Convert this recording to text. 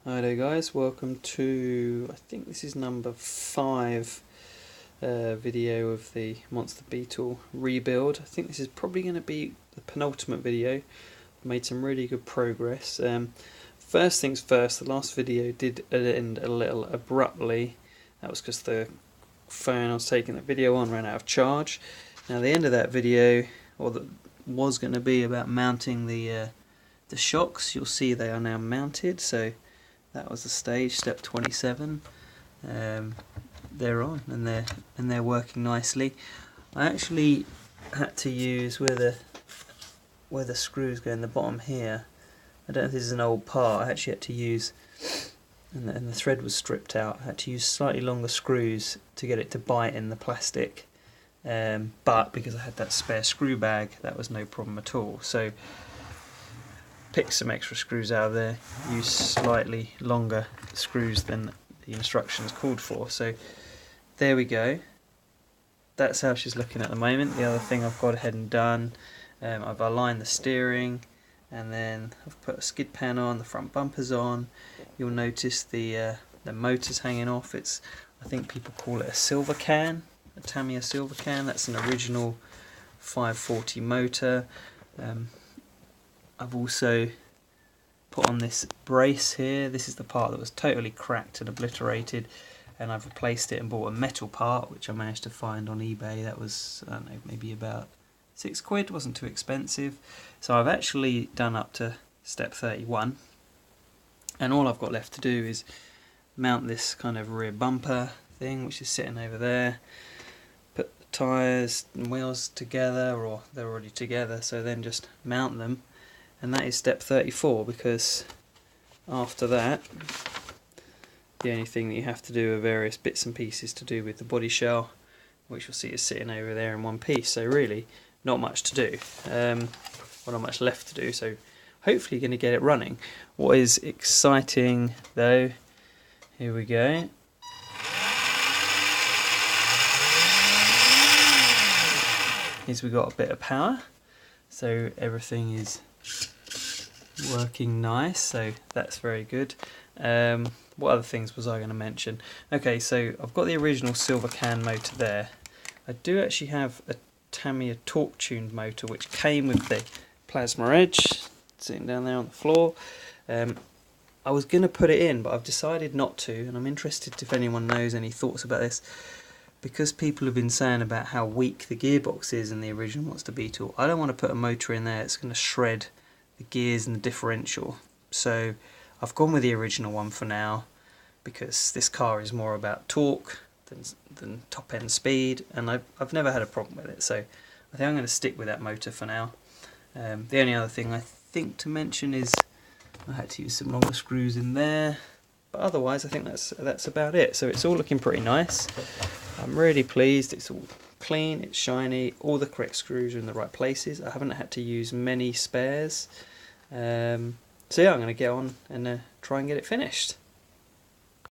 Hi there guys, welcome to, I think this is number 5 video of the Monster Beetle rebuild. I think this is probably going to be the penultimate video. I've made some really good progress. First things first, the last video did end a little abruptly. That was because the phone I was taking the video on ran out of charge. Now the end of that video, or that was going to be about mounting the shocks, you'll see they are now mounted. So that was the stage, step 27. They're on and they're working nicely. I actually had to use where the screws go in the bottom here. I don't know if this is an old part. I actually had to use, and the thread was stripped out. I had to use slightly longer screws to get it to bite in the plastic. But because I had that spare screw bag, that was no problem at all. So pick some extra screws out of there, use slightly longer screws than the instructions called for. So there we go. That's how she's looking at the moment. The other thing I've got ahead and done, I've aligned the steering, and then I've put a skid pan on, the front bumper's on. You'll notice the motor's hanging off. It's, I think people call it a silver can, a Tamiya silver can. That's an original 540 motor. I've also put on this brace here. This is the part that was totally cracked and obliterated, and I've replaced it and bought a metal part which I managed to find on eBay. That was, I don't know, maybe about £6, wasn't too expensive. So I've actually done up to step 31, and all I've got left to do is mount this kind of rear bumper thing which is sitting over there, put the tyres and wheels together, or they're already together, so then just mount them. And that is step 34, because after that the only thing that you have to do are various bits and pieces to do with the body shell, which you'll see is sitting over there in one piece. So really not much to do, well, not much left to do, so hopefully you're going to get it running. What is exciting though, here we go, is we got a bit of power, so everything is working nice, so that's very good. What other things was I going to mention? Okay, so I've got the original silver can motor there. I do actually have a Tamiya torque tuned motor which came with the plasma edge, sitting down there on the floor. I was going to put it in, but I've decided not to, and I'm interested if anyone knows any thoughts about this, because people have been saying about how weak the gearbox is in the original Monster Beetle. I don't want to put a motor in there that's going to shred the gears and the differential, so I've gone with the original one for now, because this car is more about torque than top end speed, and I've never had a problem with it, so I think I'm going to stick with that motor for now. The only other thing I think to mention is I had to use some longer screws in there, but otherwise I think that's about it. So it's all looking pretty nice. I'm really pleased. It's all clean, it's shiny, all the correct screws are in the right places. I haven't had to use many spares. So yeah, I'm going to get on and try and get it finished.